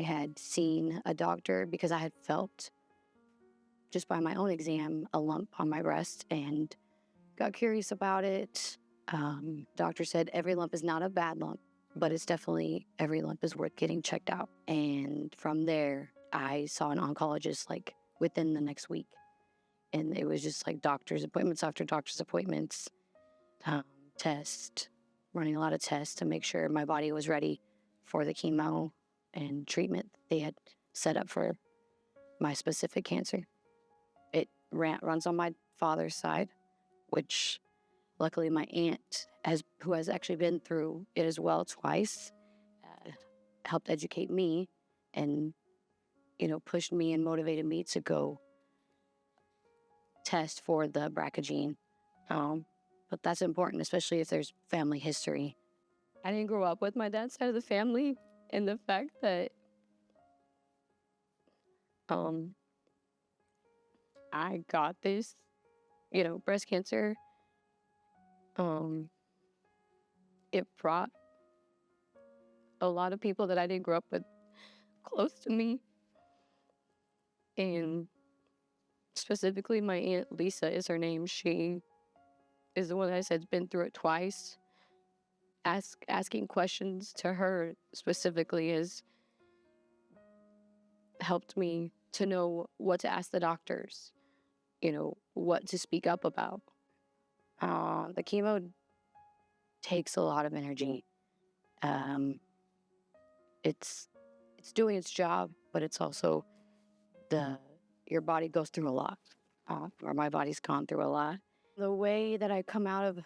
had seen a doctor because I had felt, just by my own exam, a lump on my breast and got curious about it. Doctor said every lump is not a bad lump, but it's definitely, every lump is worth getting checked out. And from there, I saw an oncologist like within the next week. And it was just like doctor's appointments after doctor's appointments, tests, running a lot of tests to make sure my body was ready for the chemo and treatment they had set up for my specific cancer. It runs on my father's side, which luckily my aunt, who has actually been through it as well twice, helped educate me and, pushed me and motivated me to go test for the BRCA gene. But that's important, especially if there's family history. I didn't grow up with my dad's side of the family, and the fact that I got this, breast cancer, it brought a lot of people that I didn't grow up with close to me. And specifically my Aunt Lisa is her name. She is the one that I said's been through it twice. Asking questions to her specifically has helped me to know what to ask the doctors, what to speak up about. The chemo takes a lot of energy. It's doing its job, but it's also your body goes through a lot, or my body's gone through a lot. The way that I come out of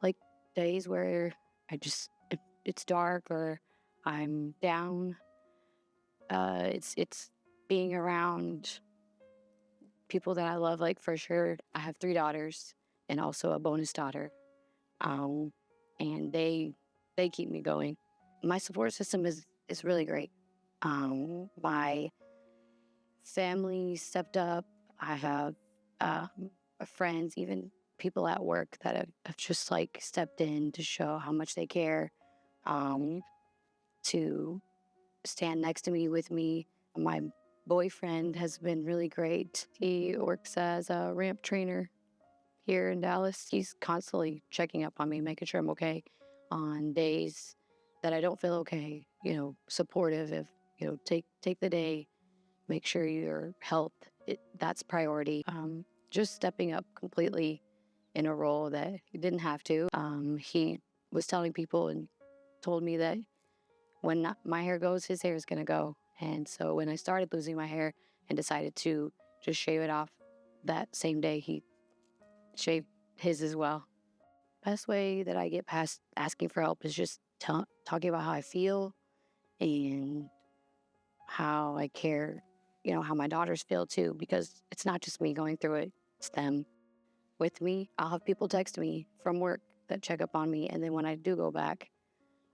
like days where it's dark or I'm down, it's being around people that I love. Like, for sure, I have 3 daughters and also a bonus daughter, and they keep me going. My support system is really great. My family stepped up. I have friends, even people at work that have just like stepped in to show how much they care, to stand next to me, with me. My boyfriend has been really great. He works as a ramp trainer here in Dallas. He's constantly checking up on me, making sure I'm okay on days that I don't feel okay, supportive of, take the day, make sure your health, that's priority. Just stepping up completely in a role that he didn't have to. He was telling people and told me that when my hair goes, his hair is going to go. And so when I started losing my hair and decided to just shave it off that same day, he shaved his as well. Best way that I get past asking for help is just talking about how I feel and how I care, how my daughters feel too, because it's not just me going through it, it's them with me. I'll have people text me from work that check up on me, and then when I do go back,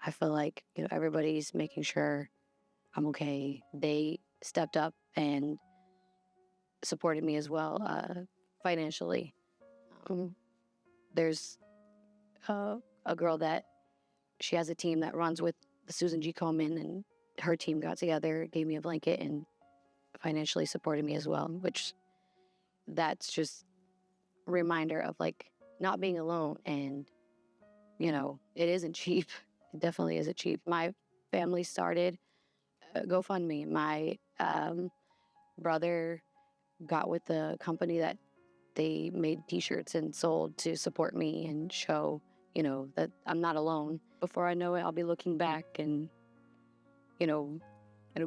I feel like, everybody's making sure I'm okay. They stepped up and supported me as well, financially. There's a girl that she has a team that runs with the Susan G. Komen, and her team got together, gave me a blanket, and financially supported me as well, which that's just a reminder of like not being alone. And, it isn't cheap. It definitely isn't cheap. My family started GoFundMe. My brother got with the company that they made t-shirts and sold to support me and show, that I'm not alone. Before I know it, I'll be looking back and, it'll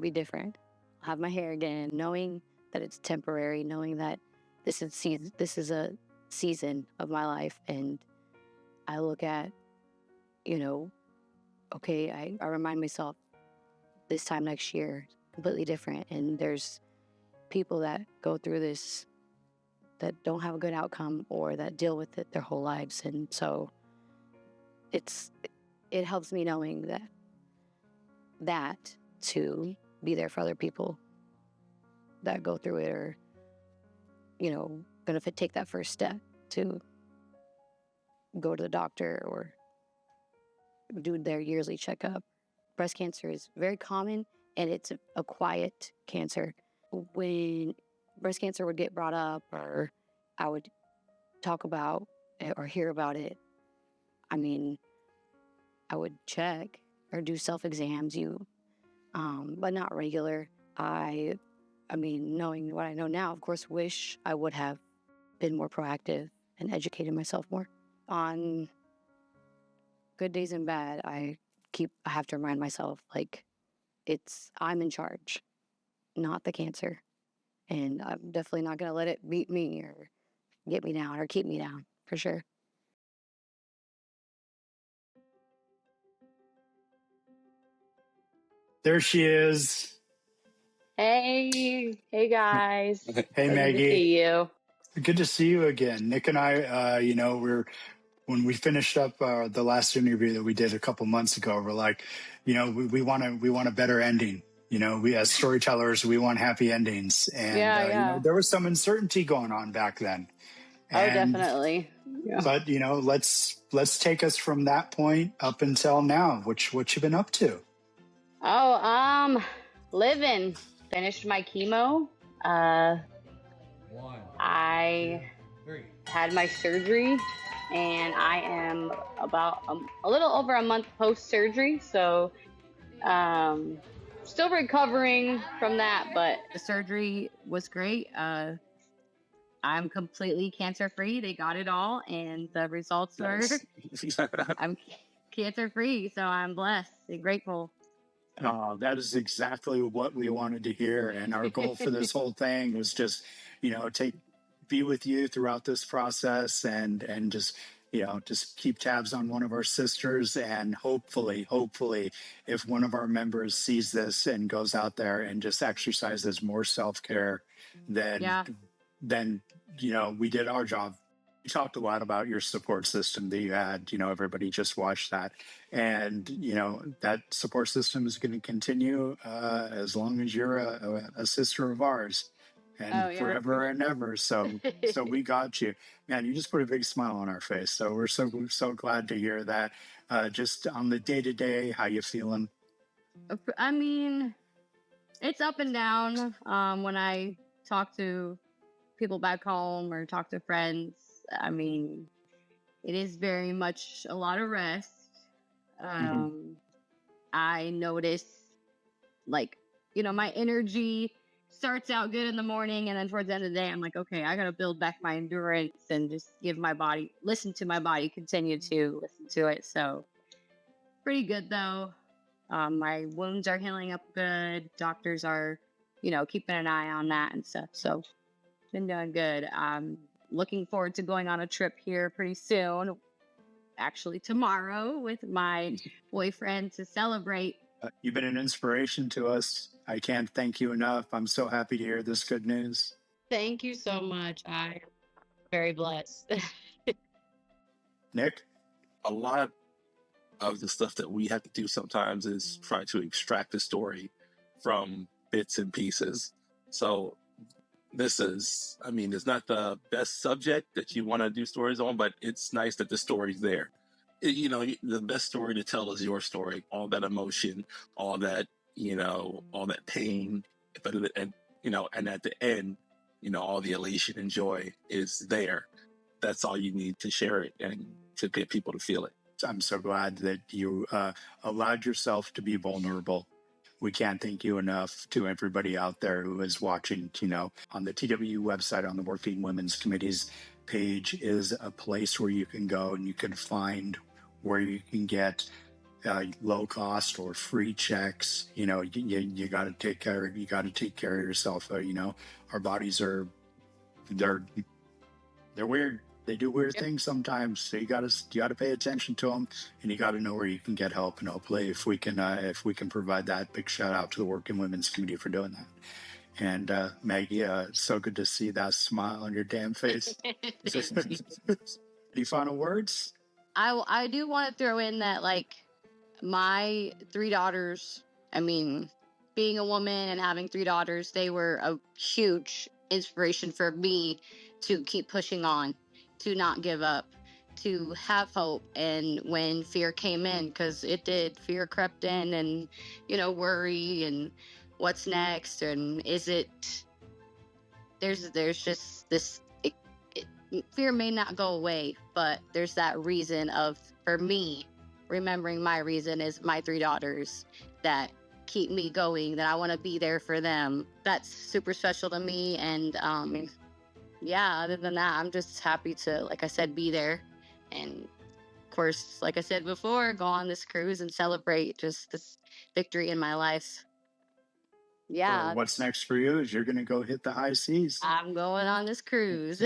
be different. I'll have my hair again, knowing that it's temporary, knowing that this is a season of my life. And I look at, okay, I remind myself this time next year, completely different. And there's people that go through this that don't have a good outcome or that deal with it their whole lives. And so it helps me knowing that to be there for other people that go through it, or, gonna take that first step to go to the doctor or do their yearly checkup. Breast cancer is very common and it's a quiet cancer. When breast cancer would get brought up, or I would talk about it or hear about it, I mean, I would check or do self-exams, but not regular. I mean, knowing what I know now, of course, wish I would have been more proactive and educated myself more. On good days and bad, I have to remind myself, like, I'm in charge, not the cancer. And I'm definitely not going to let it beat me or get me down or keep me down, for sure. There she is. Hey guys. Hey, So good to Maggie. see you. Good to see you again. Nick and I, when we finished up the last interview that we did a couple months ago, we're like, we want a better ending. We as storytellers, we want happy endings. And, there was some uncertainty going on back then. Definitely. Yeah. But, let's take us from that point up until now. What you been up to? Living. Finished my chemo. I had my surgery, and I am about a little over a month post-surgery, so still recovering from that, but the surgery was great. I'm completely cancer-free. They got it all, and the results are I'm cancer-free, so I'm blessed and grateful. That is exactly what we wanted to hear. And our goal for this whole thing was just, be with you throughout this process and just, just keep tabs on one of our sisters. And hopefully, if one of our members sees this and goes out there and just exercises more self-care, then, we did our job. You talked a lot about your support system that you had, everybody just watched that. And, that support system is going to continue as long as you're a sister of ours and forever and ever. So we got you, man. You just put a big smile on our face. So we're so glad to hear that. Just on the day to day, how you feeling? I mean, it's up and down. When I talk to people back home or talk to friends, I mean, it is very much a lot of rest. I notice, like, my energy starts out good in the morning, and then towards the end of the day, I'm like, okay, I got to build back my endurance and just listen to my body, continue to listen to it. So pretty good though. My wounds are healing up good. Doctors are, keeping an eye on that and stuff. So been doing good. Looking forward to going on a trip here pretty soon. Actually, tomorrow with my boyfriend to celebrate. You've been an inspiration to us. I can't thank you enough. I'm so happy to hear this good news. Thank you so much. I'm very blessed. Nick? A lot of the stuff that we have to do sometimes is try to extract the story from bits and pieces. So this is, it's not the best subject that you want to do stories on, but it's nice that the story's there. The best story to tell is your story. All that emotion, all that, all that pain, and at the end, all the elation and joy is there. That's all you need to share it and to get people to feel it. I'm so glad that you allowed yourself to be vulnerable. We can't thank you enough to everybody out there who is watching. On the TWU website, on the Working Women's Committee's page is a place where you can go and you can find where you can get low cost or free checks. You got to take care. You got to take care of yourself. Our bodies they're weird. They do weird things sometimes, so you gotta pay attention to them, and you gotta know where you can get help. And hopefully, if we can provide that, big shout out to the Working Women's Committee for doing that. And Maggie, so good to see that smile on your damn face. Any final words? I do want to throw in that, like, my 3 daughters. I mean, being a woman and having 3 daughters, they were a huge inspiration for me to keep pushing on, to not give up, to have hope. And when fear came in, because it did, fear crept in, and worry and what's next, and is it, there's just this, fear may not go away, but there's that reason of, for me, remembering my reason is my 3 daughters that keep me going, that I want to be there for them. That's super special to me. And yeah, other than that, I'm just happy to, like I said, be there. And of course, like I said before, go on this cruise and celebrate just this victory in my life. So Yeah, what's next for you is you're going to go hit the high seas. I'm going on this cruise.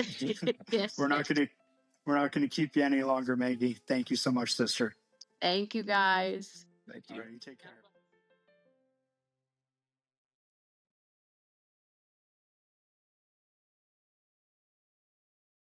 Yes. We're not going to keep you any longer, Maggie. Thank you so much, sister. Thank you, guys. Thank All you. right, you take care.